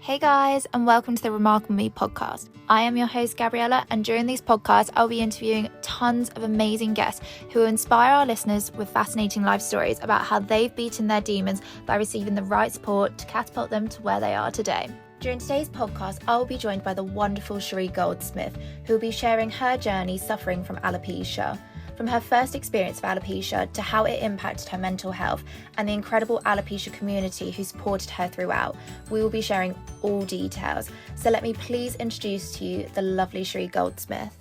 Hey guys, and welcome to the Remarkable Me podcast. I am your host, Gabriella, and during these podcasts, I'll be interviewing tons of amazing guests who will inspire our listeners with fascinating life stories about how they've beaten their demons by receiving the right support to catapult them to where they are today. During today's podcast, I will be joined by the wonderful Sheree Goldsmith, who will be sharing her journey suffering from alopecia. From her first experience of alopecia to how it impacted her mental health and the incredible alopecia community who supported her throughout, we will be sharing all details. So let me please introduce to you the lovely Sheree Goldsmith.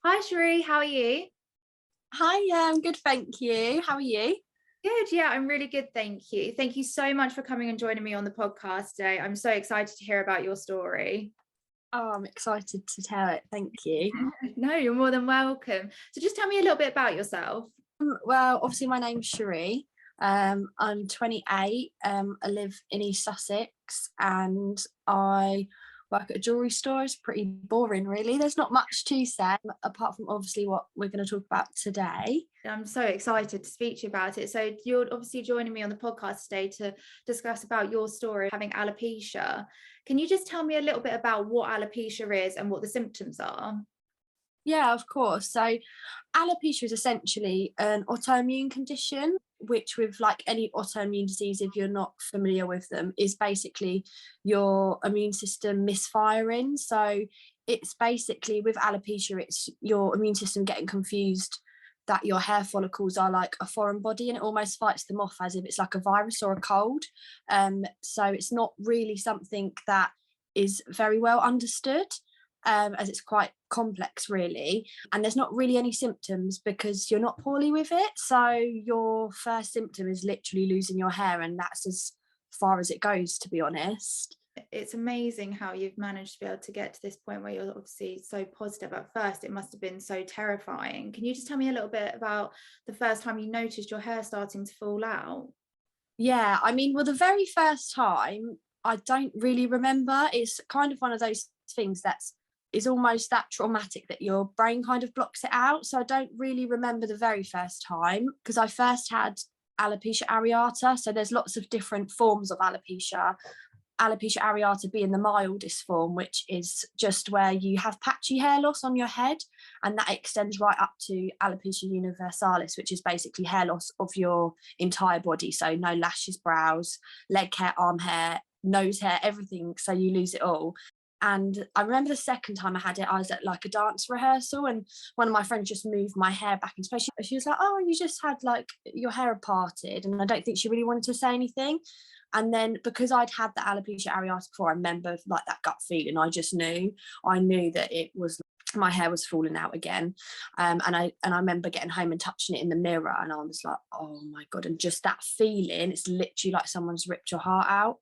Hi Sheree, how are you? Hi, I'm good, thank you. How are you? Good, yeah, I'm really good, thank you. Thank you so much for coming and joining me on the podcast today. I'm so excited to hear about your story. Oh, I'm excited to tell it. Thank you. No, you're more than welcome. So just tell me a little bit about yourself. Well, obviously my name's Sheree. I'm 28. I live in East Sussex and I work at a jewellery store. It's pretty boring, really. There's not much to say apart from obviously what we're going to talk about today. I'm so excited to speak to you about it. So you're obviously joining me on the podcast today to discuss about your story of having alopecia. Can you just tell me a little bit about what alopecia is and what the symptoms are? Yeah, of course. So alopecia is essentially an autoimmune condition, which with like any autoimmune disease, if you're not familiar with them, is basically your immune system misfiring. So it's basically with alopecia, it's your immune system getting confused that your hair follicles are like a foreign body and it almost fights them off as if it's like a virus or a cold. So it's not really something that is very well understood. As it's quite complex really, and there's not really any symptoms because you're not poorly with it, so your first symptom is literally losing your hair, and that's as far as it goes, to be honest. It's amazing how you've managed to be able to get to this point where you're obviously so positive. At first it must have been so terrifying. Can you just tell me a little bit about the first time you noticed your hair starting to fall out? Yeah, I mean, well, the very first time I don't really remember. It's kind of one of those things that's is almost that traumatic that your brain kind of blocks it out. So I don't really remember the very first time because I first had alopecia areata. So there's lots of different forms of alopecia. Alopecia areata being the mildest form, which is just where you have patchy hair loss on your head, and that extends right up to alopecia universalis, which is basically hair loss of your entire body. So no lashes, brows, leg hair, arm hair, nose hair, everything. So you lose it all. And I remember the second time I had it, I was at like a dance rehearsal and one of my friends just moved my hair back into place. She was like, oh, you just had like your hair parted. And I don't think she really wanted to say anything. And then because I'd had the alopecia areata before, I remember like that gut feeling. I knew that it was, my hair was falling out again. And I remember getting home and touching it in the mirror and I was like, oh my God. And just that feeling, it's literally like someone's ripped your heart out.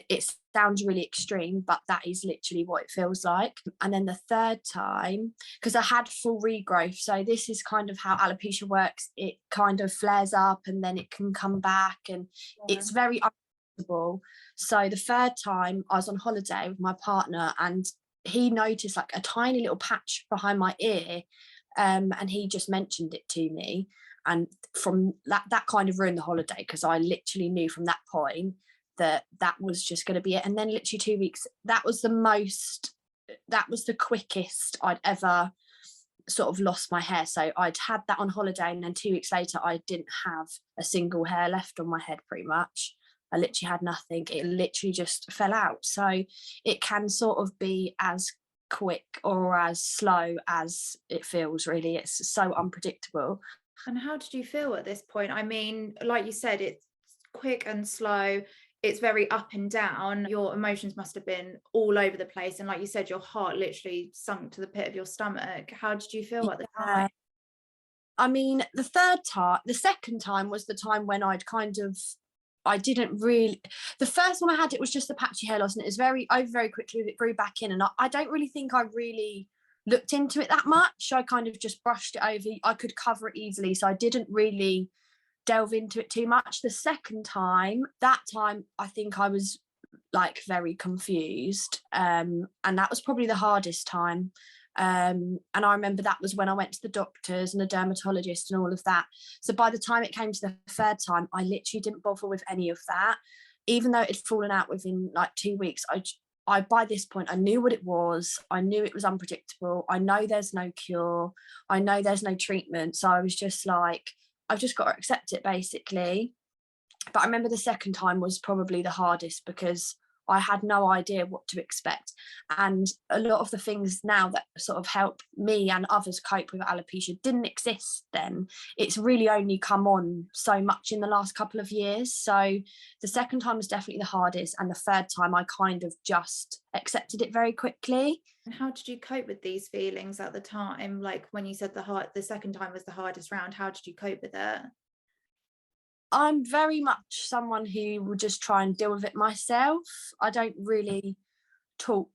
It sounds really extreme, but that is literally what it feels like. And then the third time, because I had full regrowth, so this is kind of how alopecia works. It kind of flares up and then it can come back, and it's very uncomfortable. So the third time I was on holiday with my partner and he noticed like a tiny little patch behind my ear, and he just mentioned it to me, and from that kind of ruined the holiday because I literally knew from that point that was just going to be it. And then literally 2 weeks, that was the quickest I'd ever sort of lost my hair. So I'd had that on holiday and then 2 weeks later I didn't have a single hair left on my head. Pretty much I literally had nothing. It literally just fell out. So it can sort of be as quick or as slow as it feels, really. It's so unpredictable. And how did you feel at this point? I mean, like you said, it's quick and slow. It's very up and down. Your emotions must have been all over the place. And like you said, your heart literally sunk to the pit of your stomach. How did you feel at the time? I mean, the second time was the time when I didn't really, the first one I had, it was just the patchy hair loss and it was very quickly, it grew back in. And I don't really think I really looked into it that much. I kind of just brushed it over. I could cover it easily. So I didn't really delve into it too much. The second time, I think I was like very confused, and that was probably the hardest time. And I remember that was when I went to the doctors and the dermatologist and all of that. So by the time it came to the third time, I literally didn't bother with any of that. even though it had fallen out within like 2 weeks, I by this point I knew what it was. I knew it was unpredictable. I know there's no cure. I know there's no treatment. So I was just like, I've just got to accept it, basically. But I remember the second time was probably the hardest because I had no idea what to expect. And a lot of the things now that sort of help me and others cope with alopecia didn't exist then. It's really only come on so much in the last couple of years. So the second time was definitely the hardest. And the third time I kind of just accepted it very quickly. And how did you cope with these feelings at the time? Like when you said the second time was the hardest round, how did you cope with it? I'm very much someone who will just try and deal with it myself. I don't really talk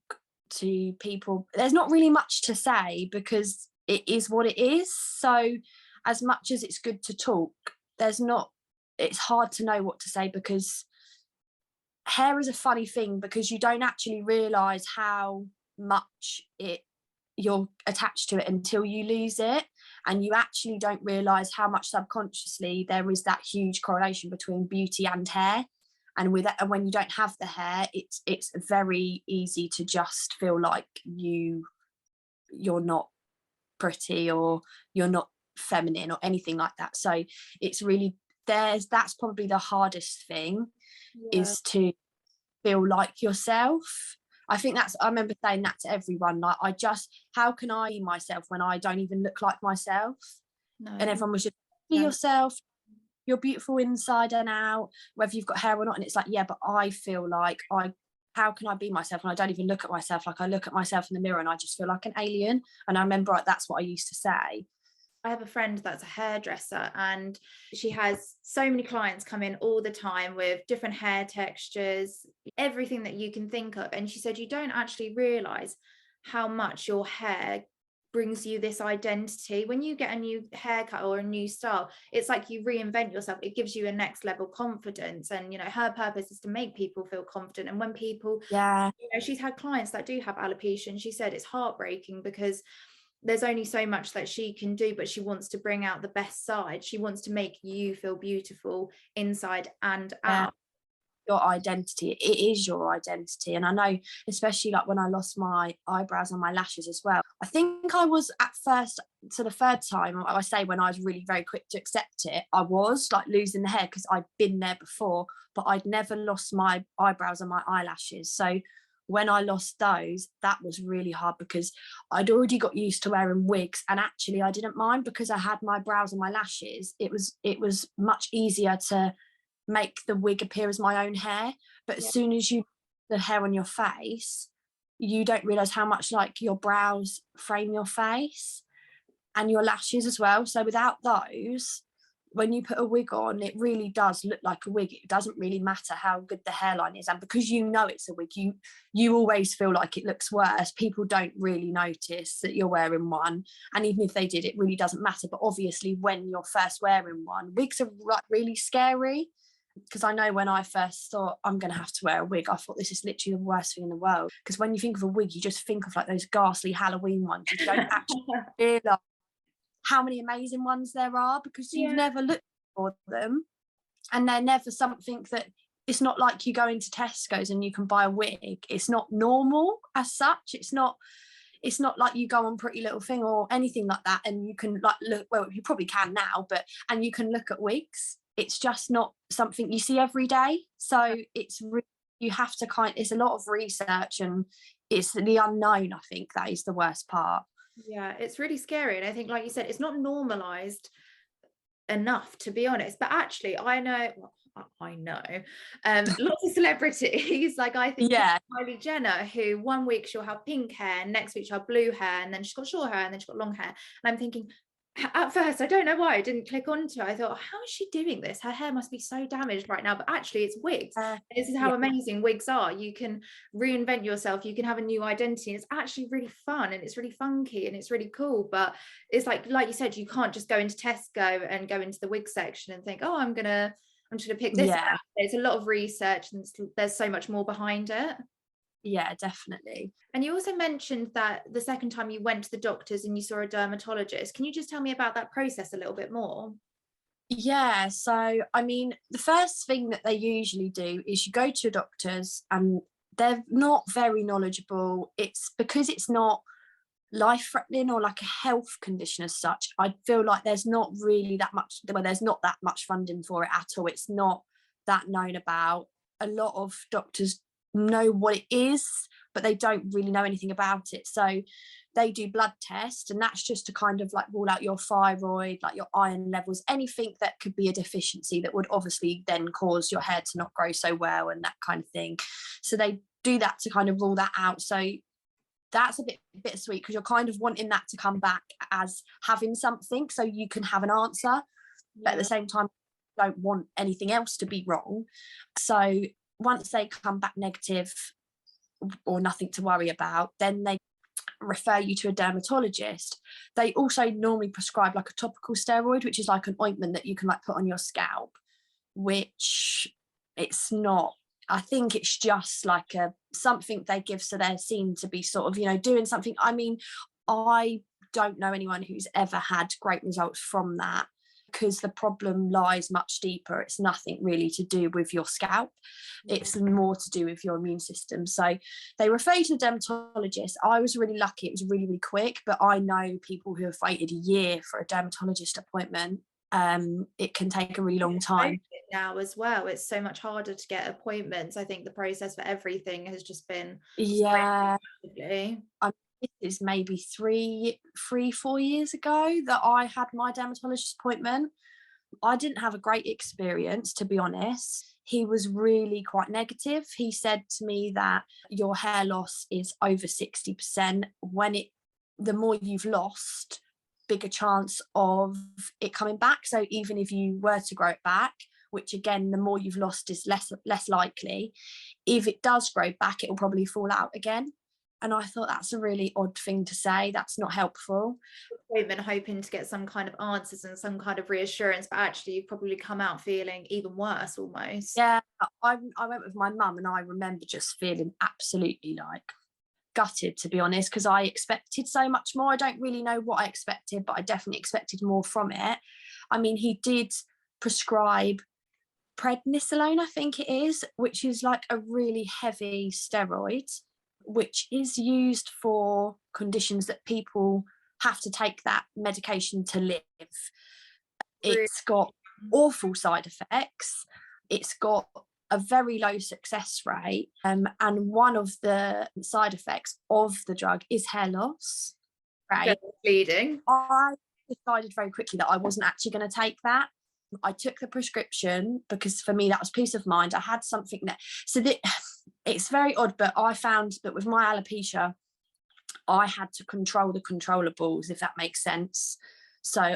to people. There's not really much to say because it is what it is. So as much as it's good to talk, it's hard to know what to say because hair is a funny thing because you don't actually realise how much you're attached to it until you lose it. And you actually don't realise how much subconsciously there is that huge correlation between beauty and hair. And when you don't have the hair, it's very easy to just feel like you're not pretty or you're not feminine or anything like that. So it's really that's probably the hardest thing, is to feel like yourself. I think I remember saying that to everyone, like, how can I be myself when I don't even look like myself? No. And everyone was just, be yourself, you're beautiful inside and out, whether you've got hair or not. And it's like, yeah, but I feel like how can I be myself when I don't even look at myself? Like, I look at myself in the mirror and I just feel like an alien. And I remember that's what I used to say. I have a friend that's a hairdresser and she has so many clients come in all the time with different hair textures, everything that you can think of. And she said, you don't actually realize how much your hair brings you this identity. When you get a new haircut or a new style, it's like you reinvent yourself. It gives you a next level confidence. And, her purpose is to make people feel confident. And when people, she's had clients that do have alopecia, and she said it's heartbreaking because there's only so much that she can do, but she wants to bring out the best side. She wants to make you feel beautiful inside and out. Your identity, it is your identity. And I know, especially like when I lost my eyebrows and my lashes as well, I think I was at first, so the third time, I say when I was really very quick to accept it, I was like losing the hair because I'd been there before, but I'd never lost my eyebrows and my eyelashes. So when I lost those, that was really hard because I'd already got used to wearing wigs, and actually I didn't mind because I had my brows and my lashes. It was much easier to make the wig appear as my own hair. But as soon as you the hair on your face, you don't realize how much like your brows frame your face and your lashes as well. So without those, when you put a wig on, it really does look like a wig. It doesn't really matter how good the hairline is. And because it's a wig, you always feel like it looks worse. People don't really notice that you're wearing one. And even if they did, it really doesn't matter. But obviously when you're first wearing one, wigs are like really scary. Because I know when I first thought I'm going to have to wear a wig, I thought this is literally the worst thing in the world. Because when you think of a wig, you just think of like those ghastly Halloween ones. You don't actually realise how many amazing ones there are because you've never looked for them, and they're never something that, it's not like you go into Tesco's and you can buy a wig. It's not normal as such. It's not like you go on Pretty Little Thing or anything like that and you can like look, well, you probably can now, and you can look at wigs. It's just not something you see every day. So it's really, you have to it's a lot of research, and it's the unknown. I think that is the worst part. Yeah, it's really scary. And I think, like you said, it's not normalized enough, to be honest. But actually, I know lots of celebrities, like I think Kylie Jenner, who one week she'll have pink hair, next week she'll have blue hair, and then she's got short hair, and then she's got long hair. And I'm thinking, at first, I don't know why I didn't click onto it. I thought, how is she doing this? Her hair must be so damaged right now. But actually, it's wigs. This is how amazing wigs are. You can reinvent yourself. You can have a new identity. It's actually really fun, and it's really funky, and it's really cool. But it's like you said, you can't just go into Tesco and go into the wig section and think, oh, I'm just gonna pick this out. There's a lot of research, and there's so much more behind it. Yeah, definitely. And you also mentioned that the second time you went to the doctors and you saw a dermatologist. Can you just tell me about that process a little bit more? Yeah, so I mean, the first thing that they usually do is you go to a doctor's and they're not very knowledgeable. It's because it's not life threatening or like a health condition as such. I feel like there's not really that much, well, there's not that much funding for it at all. It's not that known about. A lot of doctors know what it is, but they don't really know anything about it. So they do blood tests, and that's just to kind of like rule out your thyroid, like your iron levels, anything that could be a deficiency that would obviously then cause your hair to not grow so well and that kind of thing. So they do that to kind of rule that out. So that's a bit bittersweet because you're kind of wanting that to come back as having something so you can have an answer, but at the same time don't want anything else to be wrong. So once they come back negative or nothing to worry about, then they refer you to a dermatologist. They also normally prescribe like a topical steroid, which is like an ointment that you can like put on your scalp, which it's not, I think it's just like a something they give so they're seen to be sort of, you know, doing something. I mean, I don't know anyone who's ever had great results from that because the problem lies much deeper. It's nothing really to do with your scalp. It's more to do with your immune system. So they refer you to the dermatologist. I was really lucky. It was really, really quick, but I know people who have waited a year for a dermatologist appointment. It can take a really long time. Now as well, it's so much harder to get appointments. I think the process for everything has just been Yeah. rapidly. This is maybe 4 years ago that I had my dermatologist appointment. I didn't have a great experience, to be honest. He was really quite negative. He said to me that your hair loss is over 60%. The more you've lost, bigger chance of it coming back. So even if you were to grow it back, which again, the more you've lost is less likely, if it does grow back, it will probably fall out again. And I thought that's a really odd thing to say. That's not helpful. Appointment hoping to get some kind of answers and some kind of reassurance, but actually you've probably come out feeling even worse almost. Yeah, I went with my mum and I remember just feeling absolutely like gutted, to be honest, because I expected so much more. I don't really know what I expected, but I definitely expected more from it. I mean, he did prescribe prednisolone, I think it is, which is like a really heavy steroid, which is used for conditions that people have to take that medication to live. It's got awful side effects. It's got a very low success rate. And one of the side effects of the drug is hair loss. Right. Bleeding. I decided very quickly that I wasn't actually going to take that. I took the prescription because for me that was peace of mind. I had something that, so that it's very odd, but I found that with my alopecia, I had to control the controllables, if that makes sense. So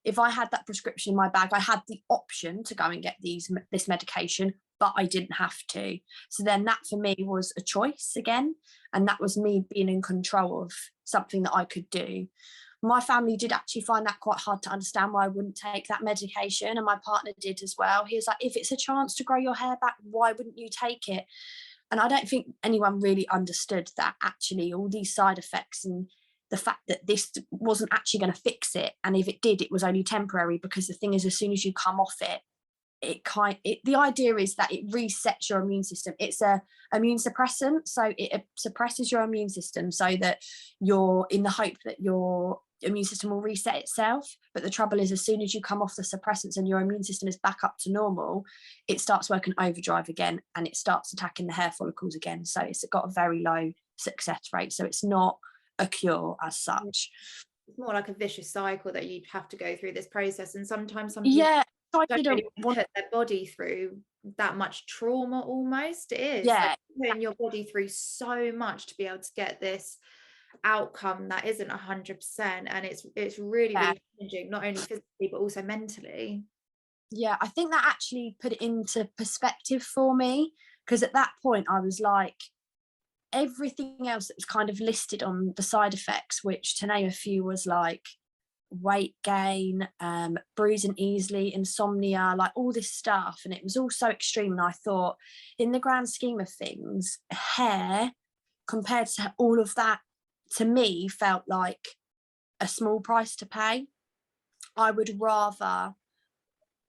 if I had that prescription in my bag, I had the option to go and get this medication, but I didn't have to. So then that for me was a choice again. And that was me being in control of something that I could do. My family did actually find that quite hard to understand why I wouldn't take that medication. And my partner did as well. He was like, if it's a chance to grow your hair back, why wouldn't you take it? And I don't think anyone really understood that actually all these side effects and the fact that this wasn't actually going to fix it. And if it did, it was only temporary, because the thing is, as soon as you come off it, the idea is that it resets your immune system. It's a immune suppressant, so it suppresses your immune system so that you're in the hope that your immune system will reset itself. But the trouble is, as soon as you come off the suppressants and your immune system is back up to normal, it starts working overdrive again and it starts attacking the hair follicles again. So it's got a very low success rate. So it's not a cure as such. It's more like a vicious cycle that you have to go through this process. And sometimes some people don't really want to put their body through that much trauma. Almost it is like putting your body through so much to be able to get this outcome that isn't 100%, and it's really really challenging, not only physically but also mentally. I think that actually put it into perspective for me, because at that point I was like, everything else that was kind of listed on the side effects, which to name a few was like weight gain, bruising easily, insomnia, like all this stuff, and it was all so extreme. And I thought, in the grand scheme of things, hair compared to all of that, to me, felt like a small price to pay. I would rather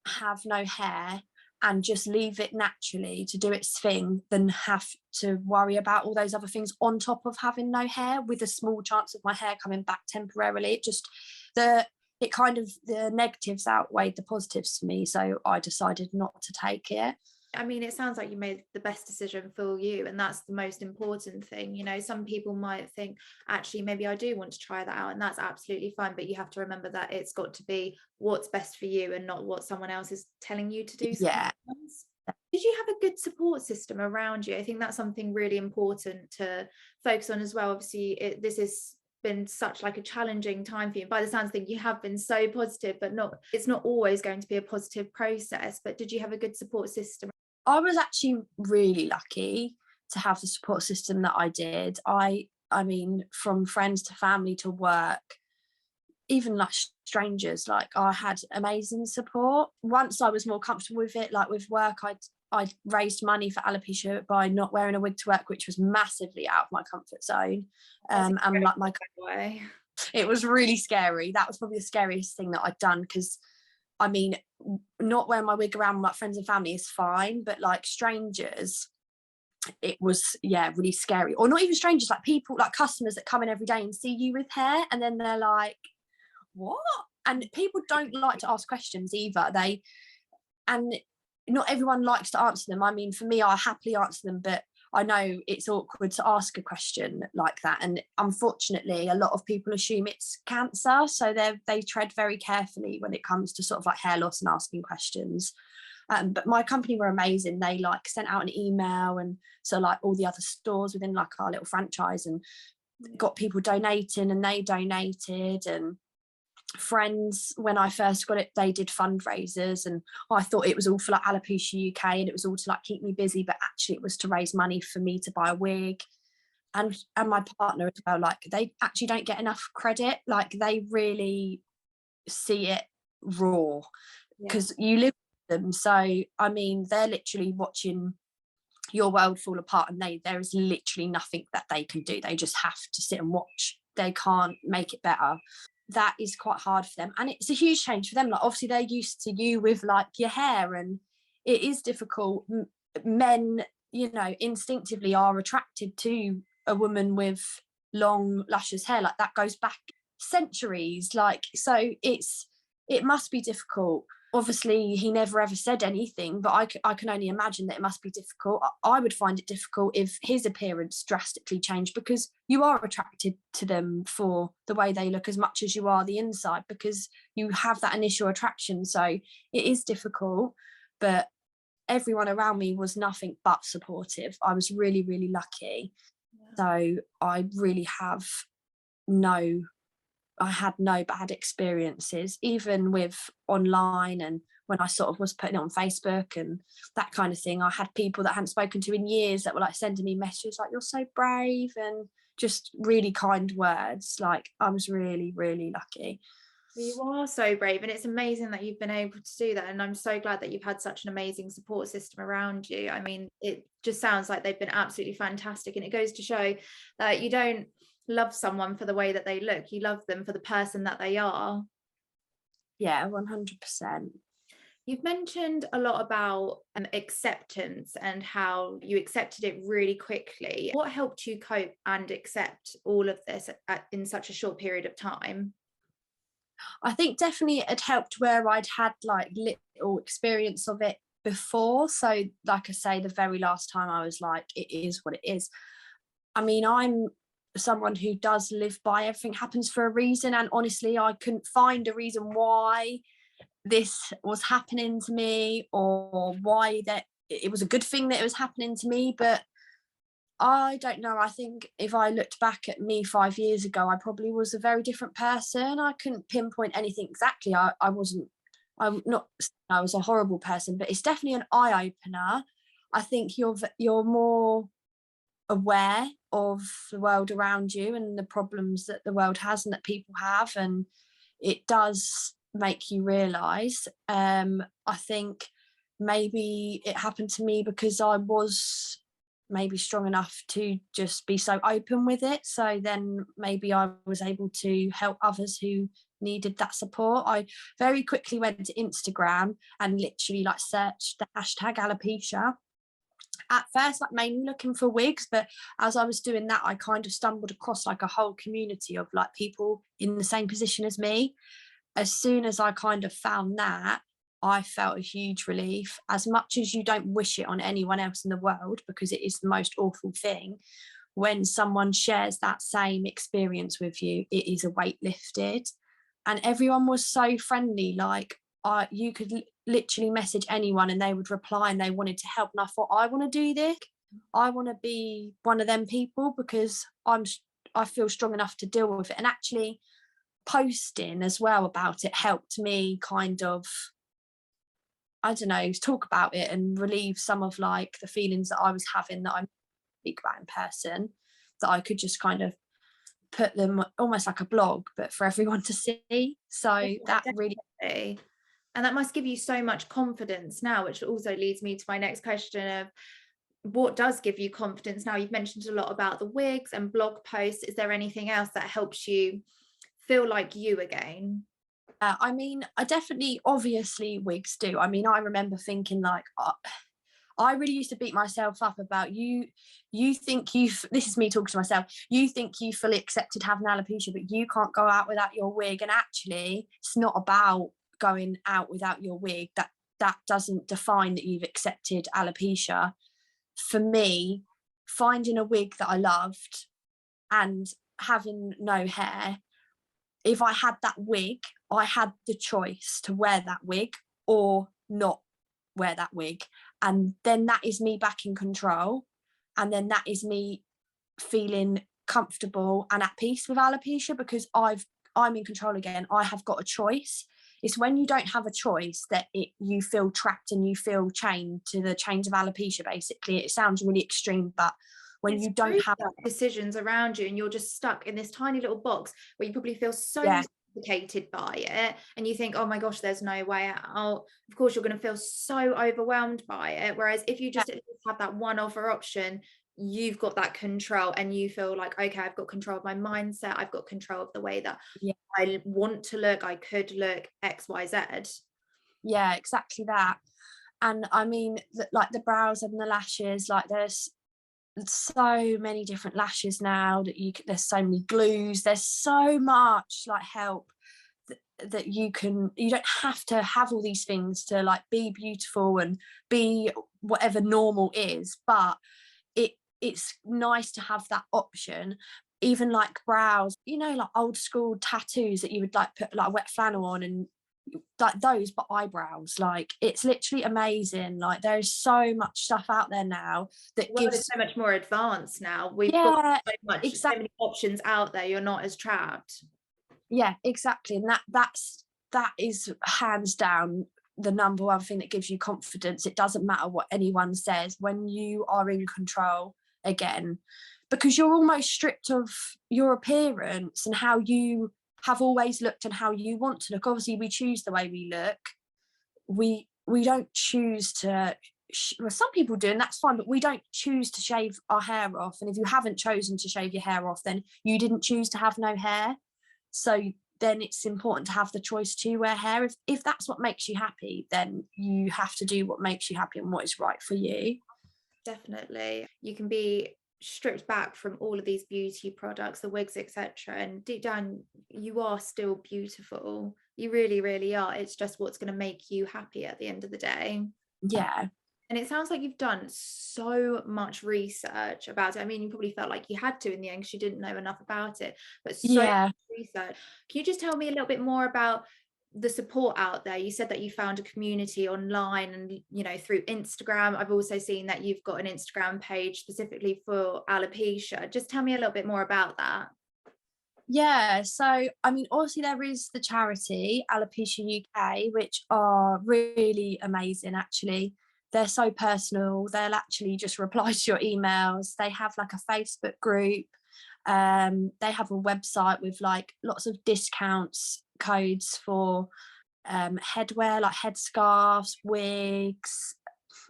have no hair and just leave it naturally to do its thing than have to worry about all those other things on top of having no hair, with a small chance of my hair coming back temporarily. The negatives outweighed the positives for me, so I decided not to take it. I mean, it sounds like you made the best decision for you, and that's the most important thing. You know, some people might think, actually, maybe I do want to try that out, and that's absolutely fine. But you have to remember that it's got to be what's best for you and not what someone else is telling you to do. Yeah. Did you have a good support system around you? I think that's something really important to focus on as well. Obviously, this has been such like a challenging time for you. By the sounds of things, you have been so positive, but it's not always going to be a positive process. But did you have a good support system? I was actually really lucky to have the support system that I did. I mean, from friends to family to work, even like strangers, like I had amazing support. Once I was more comfortable with it, like with work, I raised money for alopecia by not wearing a wig to work, which was massively out of my comfort zone. And like it was really scary. That was probably the scariest thing that I'd done, because I mean, not wearing my wig around my friends and family is fine, but like strangers, it was, yeah, really scary. Or not even strangers, like people, like customers that come in every day and see you with hair, and then they're like, what? And people don't like to ask questions either. And not everyone likes to answer them. I mean, for me, I happily answer them, but I know it's awkward to ask a question like that. And unfortunately, a lot of people assume it's cancer, so they tread very carefully when it comes to sort of like hair loss and asking questions. But my company were amazing. They like sent out an email, and so like all the other stores within like our little franchise, and got people donating, and they donated, and friends, when I first got it, they did fundraisers, and I thought it was all for like Alopecia UK, and it was all to like keep me busy, but actually it was to raise money for me to buy a wig. And my partner as well, like they actually don't get enough credit. Like they really see it raw, because you live with them. So I mean, they're literally watching your world fall apart, and there is literally nothing that they can do. They just have to sit and watch. They can't make it better. That is quite hard for them, and it's a huge change for them. Like obviously they're used to you with like your hair, and it is difficult. Men, you know, instinctively are attracted to a woman with long luscious hair. Like that goes back centuries. Like, so it must be difficult. Obviously he never ever said anything, but I can only imagine that it must be difficult. I would find it difficult if his appearance drastically changed, because you are attracted to them for the way they look as much as you are the inside, because you have that initial attraction. So it is difficult, but everyone around me was nothing but supportive. I was really, really lucky. So I really I had no bad experiences, even with online, and when I sort of was putting it on Facebook and that kind of thing. I had people that I hadn't spoken to in years that were like sending me messages like, you're so brave, and just really kind words. Like I was really, really lucky. You are so brave, and it's amazing that you've been able to do that, and I'm so glad that you've had such an amazing support system around you. I mean, it just sounds like they've been absolutely fantastic, and it goes to show that you don't love someone for the way that they look, you love them for the person that they are. Yeah, 100%. You've mentioned a lot about acceptance and how you accepted it really quickly. What helped you cope and accept all of this in such a short period of time? I think definitely it helped where I'd had like little experience of it before. So like I say, the very last time I was like, it is what it is. I mean, I'm someone who does live by everything happens for a reason, and honestly I couldn't find a reason why this was happening to me, or why that it was a good thing that it was happening to me. But I don't know, I think if I looked back at me 5 years ago, I probably was a very different person. I couldn't pinpoint anything exactly. I'm not, I was a horrible person, but it's definitely an eye-opener. I think you're more aware of the world around you and the problems that the world has and that people have, and it does make you realize. I think maybe it happened to me because I was maybe strong enough to just be so open with it, so then maybe I was able to help others who needed that support. I very quickly went to Instagram and literally like searched the hashtag alopecia. At first, like mainly looking for wigs, but as I was doing that, I kind of stumbled across like a whole community of like people in the same position as me. As soon as I kind of found that, I felt a huge relief. As much as you don't wish it on anyone else in the world, because it is the most awful thing, when someone shares that same experience with you, it is a weight lifted. And everyone was so friendly. Like, you could literally message anyone and they would reply and they wanted to help. And I thought, I want to do this. I want to be one of them people, because I feel strong enough to deal with it. And actually posting as well about it helped me kind of, I don't know, talk about it and relieve some of like the feelings that I was having that I speak about in person, that I could just kind of put them almost like a blog, but for everyone to see. So Yeah, that definitely. really, And that must give you so much confidence now, which also leads me to my next question of what does give you confidence now? You've mentioned a lot about the wigs and blog posts. Is there anything else that helps you feel like you again? I mean, I definitely, obviously wigs do. I mean, I remember thinking like, I really used to beat myself up about you think this is me talking to myself, you think you fully accepted having alopecia, but you can't go out without your wig. And actually it's not about going out without your wig. That doesn't define that you've accepted alopecia. For me, finding a wig that I loved and having no hair, if I had that wig, I had the choice to wear that wig or not wear that wig. And then that is me back in control. And then that is me feeling comfortable and at peace with alopecia, because I'm in control again. I have got a choice. It's when you don't have a choice that you feel trapped and you feel chained to the chains of alopecia, basically. It sounds really extreme, but when you don't have decisions around you and you're just stuck in this tiny little box where you probably feel so suffocated by it, and you think, oh my gosh, there's no way out, of course you're going to feel so overwhelmed by it. Whereas if you just at least have that one other option, you've got that control and you feel like, okay, I've got control of my mindset, I've got control of the way that I want to look, I could look XYZ. Yeah, exactly that. And I mean, like the brows and the lashes, like there's so many different lashes now that there's so many glues, there's so much like help that you don't have to have all these things to like be beautiful and be whatever normal is, but it's nice to have that option. Even like brows, like old school tattoos that you would like put like wet flannel on, and like those, but eyebrows. Like, it's literally amazing. Like, there's so much stuff out there now that gives so much more advanced now. We've got so many options out there. You're not as trapped. Yeah, exactly. And that is hands down the number one thing that gives you confidence. It doesn't matter what anyone says when you are in control again, because you're almost stripped of your appearance and how you have always looked and how you want to look. Obviously we choose the way we look. We don't choose to well, some people do, and that's fine, but we don't choose to shave our hair off. And if you haven't chosen to shave your hair off, then you didn't choose to have no hair. So then it's important to have the choice to wear hair. If that's what makes you happy, then you have to do what makes you happy and what is right for you. Definitely. You can be stripped back from all of these beauty products, the wigs, etc., and deep down you are still beautiful. You really, really are. It's just what's going to make you happy at the end of the day. Yeah. And it sounds like you've done so much research about it. I mean, you probably felt like you had to in the end because you didn't know enough about it, but so much research. Can you just tell me a little bit more about the support out there? You said that you found a community online and, through Instagram. I've also seen that you've got an Instagram page specifically for alopecia. Just tell me a little bit more about that. Yeah, so I mean, obviously there is the charity Alopecia UK, which are really amazing. Actually, they're so personal. They'll actually just reply to your emails. They have like a Facebook group. They have a website with like lots of discounts codes for headwear, like headscarves, wigs,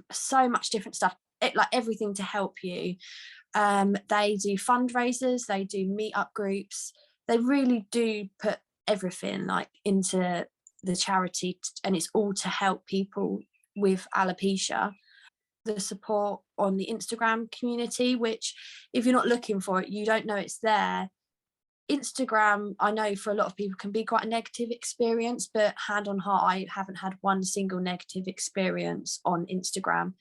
so much different stuff. Like everything to help you. They do fundraisers. They do meetup groups. They really do put everything like into the charity, and it's all to help people with alopecia. The support on the Instagram community, which if you're not looking for it, you don't know it's there. Instagram, I know for a lot of people can be quite a negative experience, but hand on heart, I haven't had one single negative experience on Instagram.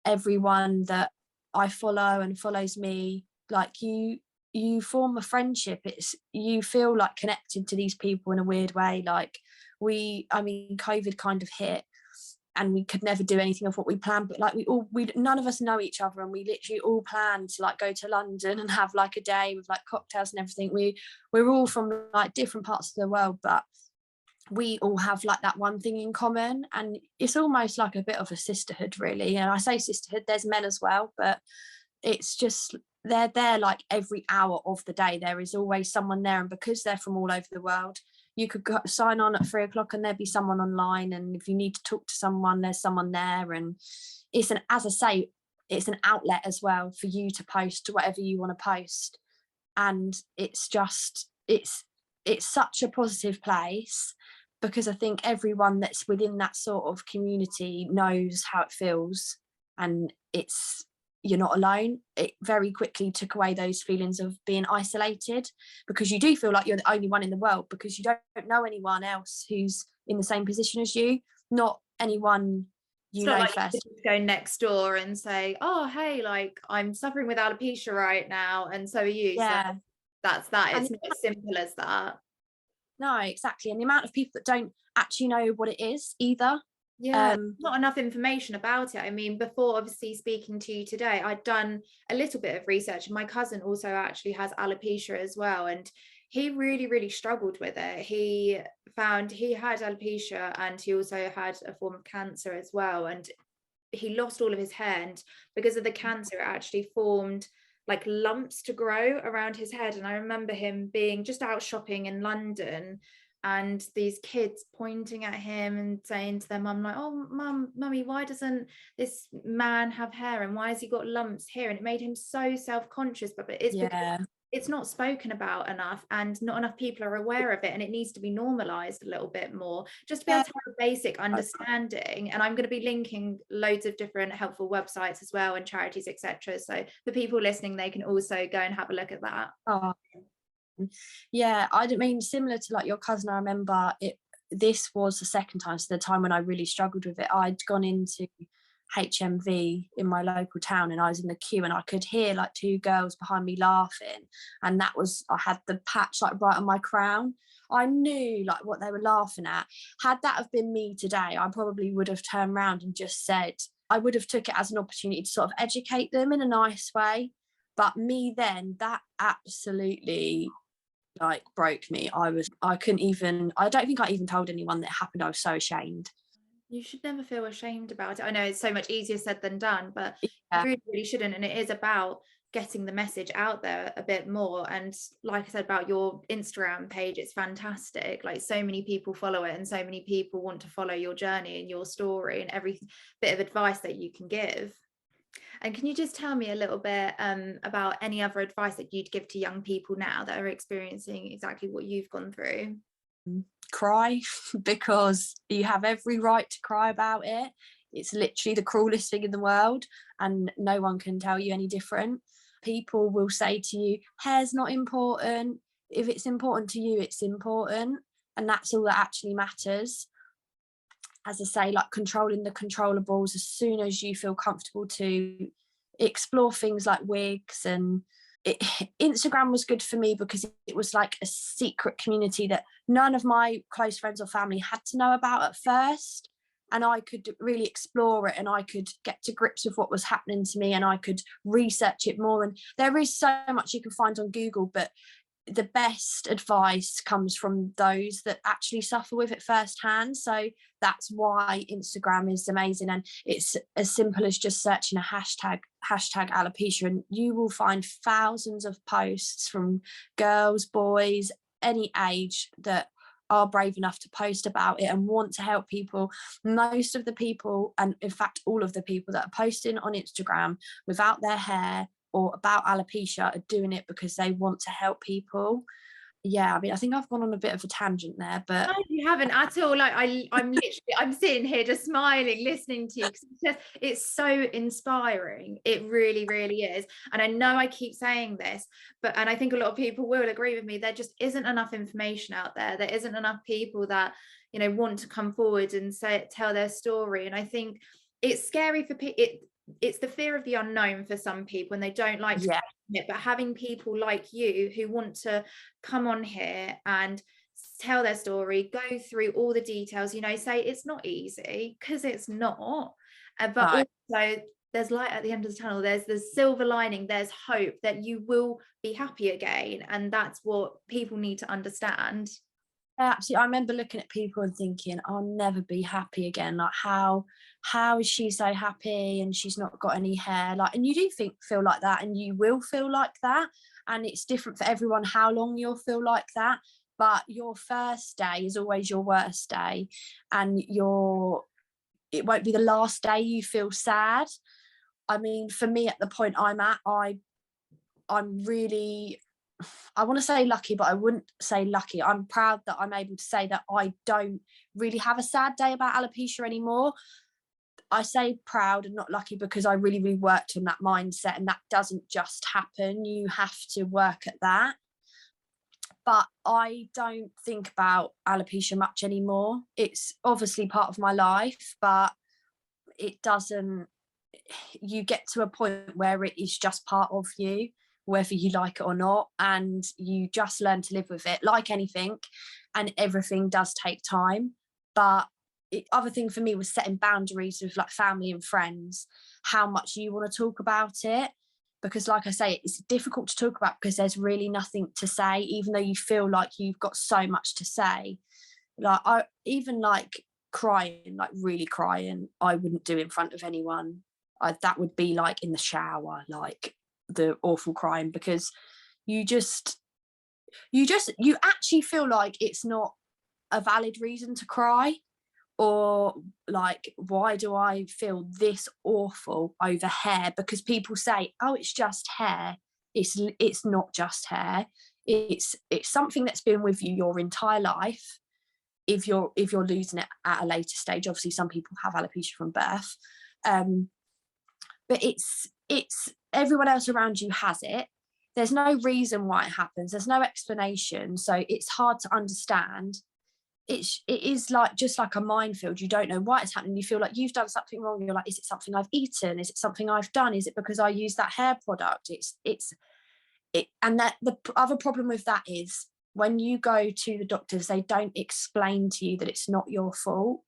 Everyone that I follow and follows me, like you form a friendship. It's, you feel like connected to these people in a weird way. Like COVID kind of hit and we could never do anything of what we planned, but like none of us know each other, and we literally all planned to like go to London and have like a day with like cocktails and everything. We're all from like different parts of the world, but we all have like that one thing in common, and it's almost like a bit of a sisterhood, really. And I say sisterhood, there's men as well, but it's just they're there like every hour of the day. There is always someone there, and because they're from all over the world, you could sign on at 3 o'clock and there'd be someone online, and if you need to talk to someone, there's someone there. And it's as I say, it's an outlet as well for you to post whatever you want to post, and it's such a positive place, because I think everyone that's within that sort of community knows how it feels, and you're not alone. It very quickly took away those feelings of being isolated, because you do feel like you're the only one in the world, because you don't know anyone else who's in the same position as you, not anyone you know like first. you go next door and say, oh, hey, like I'm suffering with alopecia right now, and so are you. Yeah. So that's that. It's And not as simple as that. No, exactly. And the amount of people that don't actually know what it is either. Yeah, not enough information about it. I mean, before obviously speaking to you today, I'd done a little bit of research, and my cousin also actually has alopecia as well, and he really, really struggled with it. He found he had alopecia, and he also had a form of cancer as well, and he lost all of his hair, and because of the cancer, it actually formed like lumps to grow around his head. And I remember him being just out shopping in London, and these kids pointing at him and saying to their mum, like, oh, mummy, why doesn't this man have hair, and why has he got lumps here? And it made him so self-conscious, but it's because it's not spoken about enough, and not enough people are aware of it, and it needs to be normalized a little bit more, just to be able to have a basic understanding. And I'm going to be linking loads of different helpful websites as well, and charities, etc. So for people listening, they can also go and have a look at that. Yeah, I mean, similar to like your cousin, I remember this was the second time, so the time when I really struggled with it. I'd gone into HMV in my local town, and I was in the queue, and I could hear like two girls behind me laughing, and I had the patch like right on my crown. I knew like what they were laughing at. Had that have been me today, I probably would have turned around and just said, I would have took it as an opportunity to sort of educate them in a nice way. But me then, that absolutely like broke me. I couldn't even, I don't think I even told anyone that it happened. I was so ashamed. You should never feel ashamed about it. I know it's so much easier said than done, but you really shouldn't. And it is about getting the message out there a bit more. And like I said about your Instagram page, it's fantastic. Like so many people follow it, and so many people want to follow your journey and your story and every bit of advice that you can give. And can you just tell me a little bit about any other advice that you'd give to young people now that are experiencing exactly what you've gone through? Cry, because you have every right to cry about it. It's literally the cruelest thing in the world, and no one can tell you any different. People will say to you, hair's not important. If it's important to you, it's important, and that's all that actually matters. As I say, like controlling the controllables as soon as you feel comfortable to explore things like wigs. And Instagram was good for me because it was like a secret community that none of my close friends or family had to know about at first, and I could really explore it, and I could get to grips with what was happening to me, and I could research it more. And there is so much you can find on Google, but the best advice comes from those that actually suffer with it firsthand. So that's why Instagram is amazing, and it's as simple as just searching a hashtag alopecia, and you will find thousands of posts from girls, boys, any age that are brave enough to post about it and want to help people. Most of the people, and in fact all of the people that are posting on Instagram without their hair or about alopecia, are doing it because they want to help people. yeah, I mean, I think I've gone on a bit of a tangent there, but no, you haven't at all. Like I'm sitting here just smiling, listening to you, because it's so inspiring. It really, really is. And I know I keep saying this, and I think a lot of people will agree with me. There just isn't enough information out there. There isn't enough people that, want to come forward and tell their story. And I think it's scary for people. It's the fear of the unknown for some people, and they don't like to question it. But having people like you who want to come on here and tell their story, go through all the details, say it's not easy, because it's not, but also there's light at the end of the tunnel. There's the silver lining. There's hope that you will be happy again, and that's what people need to understand. Absolutely. I remember looking at people and thinking, I'll never be happy again. Like, how is she so happy and she's not got any hair? Like, and you do feel like that, and you will feel like that, and it's different for everyone how long you'll feel like that. But your first day is always your worst day, and it won't be the last day you feel sad. I mean, for me, at the point I'm at, I'm really, I want to say lucky, but I wouldn't say lucky. I'm proud that I'm able to say that I don't really have a sad day about alopecia anymore. I say proud and not lucky because I really, really worked on that mindset, and that doesn't just happen. You have to work at that. But I don't think about alopecia much anymore. It's obviously part of my life, but it doesn't, you get to a point where it is just part of you, whether you like it or not, and you just learn to live with it like anything, and everything does take time. But other thing for me was setting boundaries with like family and friends, how much you want to talk about it, because like I say, it's difficult to talk about because there's really nothing to say, even though you feel like you've got so much to say. Like, I even like crying, like really crying, I wouldn't do in front of anyone. That would be like in the shower, like the awful crying, because you actually feel like it's not a valid reason to cry, or like, why do I feel this awful over hair? Because people say, oh, it's just hair. It's not just hair. It's something that's been with you your entire life. If you're losing it at a later stage, obviously some people have alopecia from birth, but it's everyone else around you has it. There's no reason why it happens. There's no explanation, so it's hard to understand. It is like just like a minefield. You don't know why it's happening. You feel like you've done something wrong. You're like, is it something I've eaten? Is it something I've done? Is it because I use that hair product? And that the other problem with that is when you go to the doctors, they don't explain to you that it's not your fault,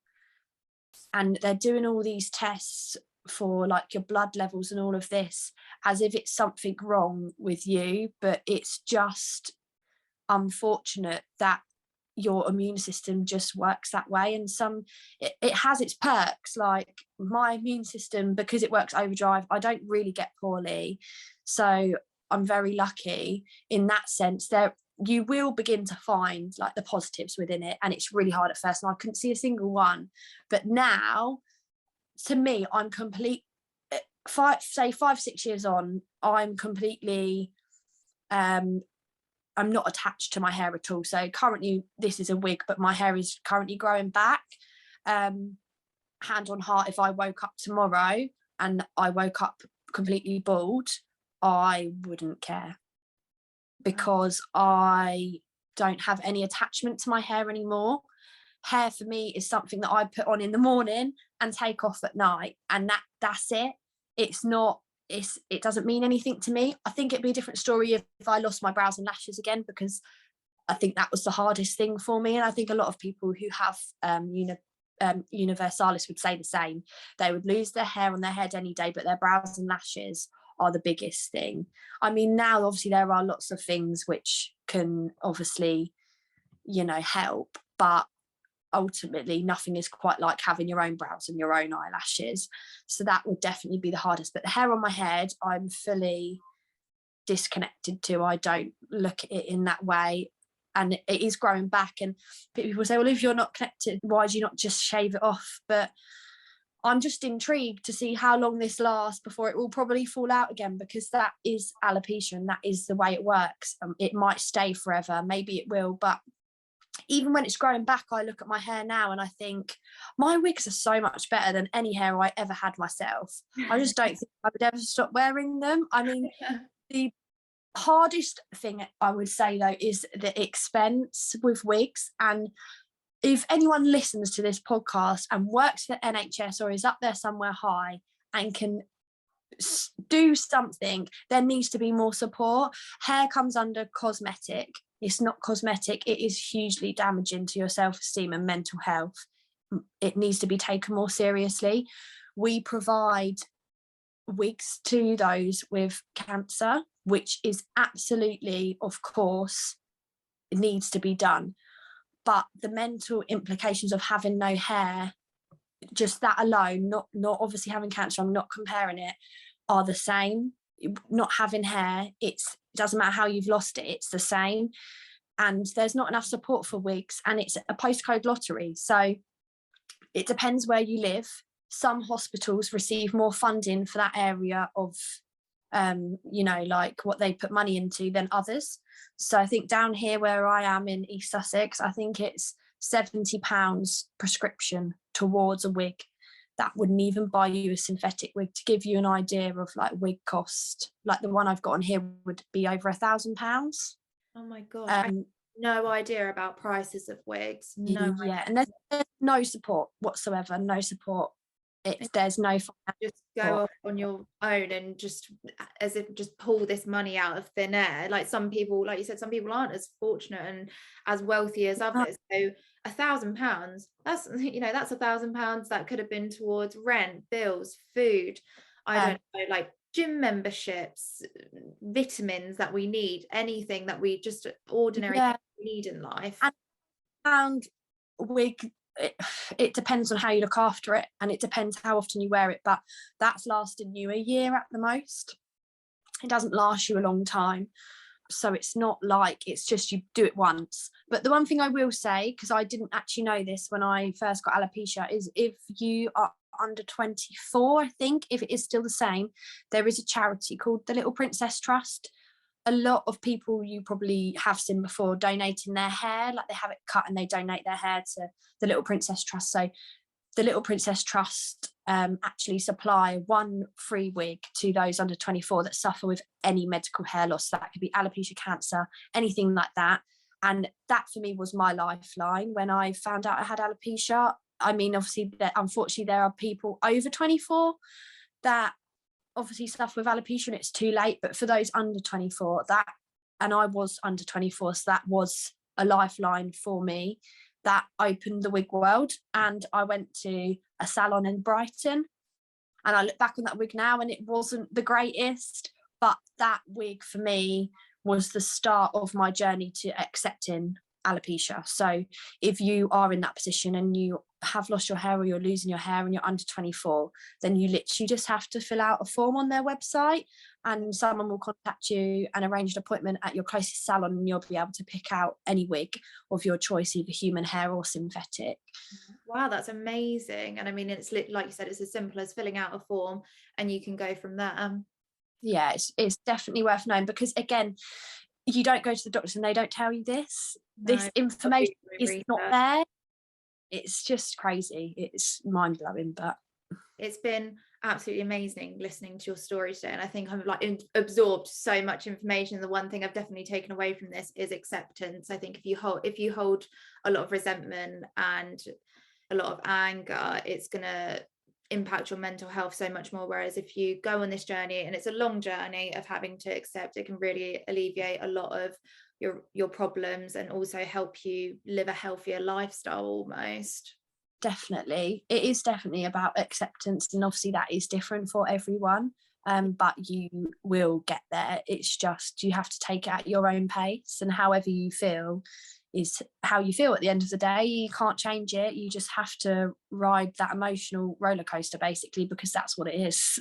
and they're doing all these tests for like your blood levels and all of this as if it's something wrong with you. But it's just unfortunate that your immune system just works that way, and it has its perks. Like my immune system, because it works overdrive, I don't really get poorly, so I'm very lucky in that sense. There you will begin to find like the positives within it, and it's really hard at first, and I couldn't see a single one. But now, to me, I'm complete 5-6 years on, I'm completely I'm not attached to my hair at all. So currently this is a wig, but my hair is currently growing back. Hand on heart, if I woke up tomorrow and I woke up completely bald, I wouldn't care, because I don't have any attachment to my hair anymore. Hair for me is something that I put on in the morning and take off at night, and that's it. It doesn't mean anything to me. I think it'd be a different story if I lost my brows and lashes again, because I think that was the hardest thing for me. And I think a lot of people who have universalis would say the same. They would lose their hair on their head any day, but their brows and lashes are the biggest thing. I mean, now obviously there are lots of things which can obviously, help, but ultimately nothing is quite like having your own brows and your own eyelashes. So that would definitely be the hardest. But the hair on my head, I'm fully disconnected to. I don't look at it in that way, and it is growing back. And people say, well, if you're not connected, why do you not just shave it off? But I'm just intrigued to see how long this lasts before it will probably fall out again, because that is alopecia and that is the way it works. It might stay forever, maybe it will, but even when it's growing back, I look at my hair now and I think my wigs are so much better than any hair I ever had myself. I just don't think I would ever stop wearing them. I mean, the hardest thing I would say though is the expense with wigs. And if anyone listens to this podcast and works for NHS or is up there somewhere high and can do something, there needs to be more support. Hair comes under cosmetic. It's not cosmetic. It is hugely damaging to your self-esteem and mental health. It needs to be taken more seriously. We provide wigs to those with cancer, which is absolutely, of course, it needs to be done. But the mental implications of having no hair, just that alone, not obviously having cancer, I'm not comparing it, are the same. Not having hair, it doesn't matter how you've lost it, it's the same. And there's not enough support for wigs, and it's a postcode lottery. So it depends where you live. Some hospitals receive more funding for that area of, like what they put money into than others. So I think down here where I am in East Sussex, I think it's £70 prescription towards a wig. That wouldn't even buy you a synthetic wig. To give you an idea of like wig cost, like the one I've got on here would be over £1,000. Oh my gosh, I had no idea about prices of wigs. No yeah, and there's no support whatsoever. No support. There's no just go off on your own and just as if just pull this money out of thin air. Like some people, like you said, some people aren't as fortunate and as wealthy as others. So £1,000, that's that's £1,000 that could have been towards rent, bills, food, I don't know, like gym memberships, vitamins that we need, anything that we just ordinary need in life. And wig, it depends on how you look after it, and it depends how often you wear it, but that's lasting you a year at the most. It doesn't last you a long time. So it's not like it's just you do it once. But the one thing I will say, because I didn't actually know this when I first got alopecia, is if you are under 24, I think, if it is still the same, there is a charity called the Little Princess Trust. A lot of people you probably have seen before donating their hair, like they have it cut and they donate their hair to the Little Princess Trust. So the Little Princess Trust actually supply one free wig to those under 24 that suffer with any medical hair loss. So that could be alopecia, cancer, anything like that. And that for me was my lifeline when I found out I had alopecia. I mean, obviously, unfortunately, there are people over 24 that obviously suffer with alopecia and it's too late. But for those under 24, and I was under 24, so that was a lifeline for me. That opened the wig world, and I went to a salon in Brighton, and I look back on that wig now and it wasn't the greatest, but that wig for me was the start of my journey to accepting alopecia. So if you are in that position and you have lost your hair or you're losing your hair and you're under 24, then you literally just have to fill out a form on their website and someone will contact you and arrange an appointment at your closest salon, and you'll be able to pick out any wig of your choice, either human hair or synthetic. Wow, that's amazing. And I mean, it's like you said, it's as simple as filling out a form and you can go from there. Yeah, it's definitely worth knowing, because again, you don't go to the doctors and they don't tell you this. No, this information is not there. It's just crazy. It's mind-blowing, but it's been absolutely amazing listening to your story today, and I think I've absorbed so much information. The one thing I've definitely taken away from this is acceptance. I think if you hold a lot of resentment and a lot of anger, it's gonna impact your mental health so much more, whereas if you go on this journey, and it's a long journey of having to accept, it can really alleviate a lot of your problems and also help you live a healthier lifestyle almost. Definitely, it is definitely about acceptance, and obviously that is different for everyone, but you will get there. It's just you have to take it at your own pace, and however you feel is how you feel at the end of the day. You can't change it. You just have to ride that emotional roller coaster, basically, because that's what it is.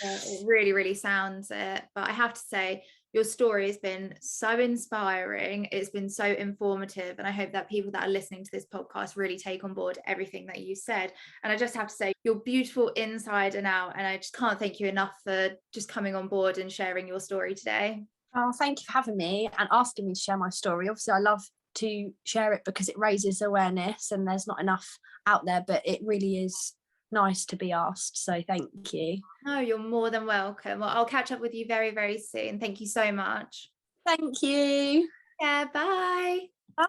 Yeah, it really, really sounds it. But I have to say, Your story has been so inspiring. It's been so informative. And I hope that people that are listening to this podcast really take on board everything that you said. And I just have to say, you're beautiful inside and out. And I just can't thank you enough for just coming on board and sharing your story today. Oh, thank you for having me and asking me to share my story. Obviously, I love to share it because it raises awareness and there's not enough out there, but it really is nice to be asked. So thank you. No, you're more than welcome. Well, I'll catch up with you very, very soon. Thank you so much. Thank you. Yeah, bye. Bye.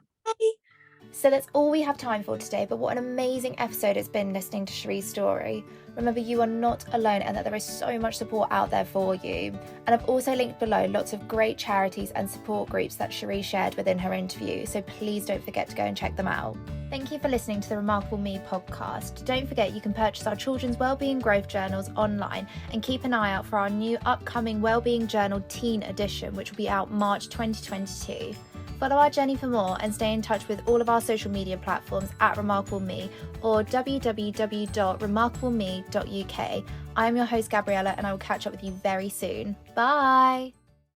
So that's all we have time for today, but what an amazing episode it's been listening to Sheree's story. Remember, you are not alone and that there is so much support out there for you. And I've also linked below lots of great charities and support groups that Sheree shared within her interview, so please don't forget to go and check them out. Thank you for listening to the Remarkable Me podcast. Don't forget you can purchase our children's wellbeing growth journals online and keep an eye out for our new upcoming wellbeing journal teen edition, which will be out March 2022. Follow our journey for more and stay in touch with all of our social media platforms at Remarkable Me or www.remarkableme.uk. I am your host Gabriella and I will catch up with you very soon. Bye!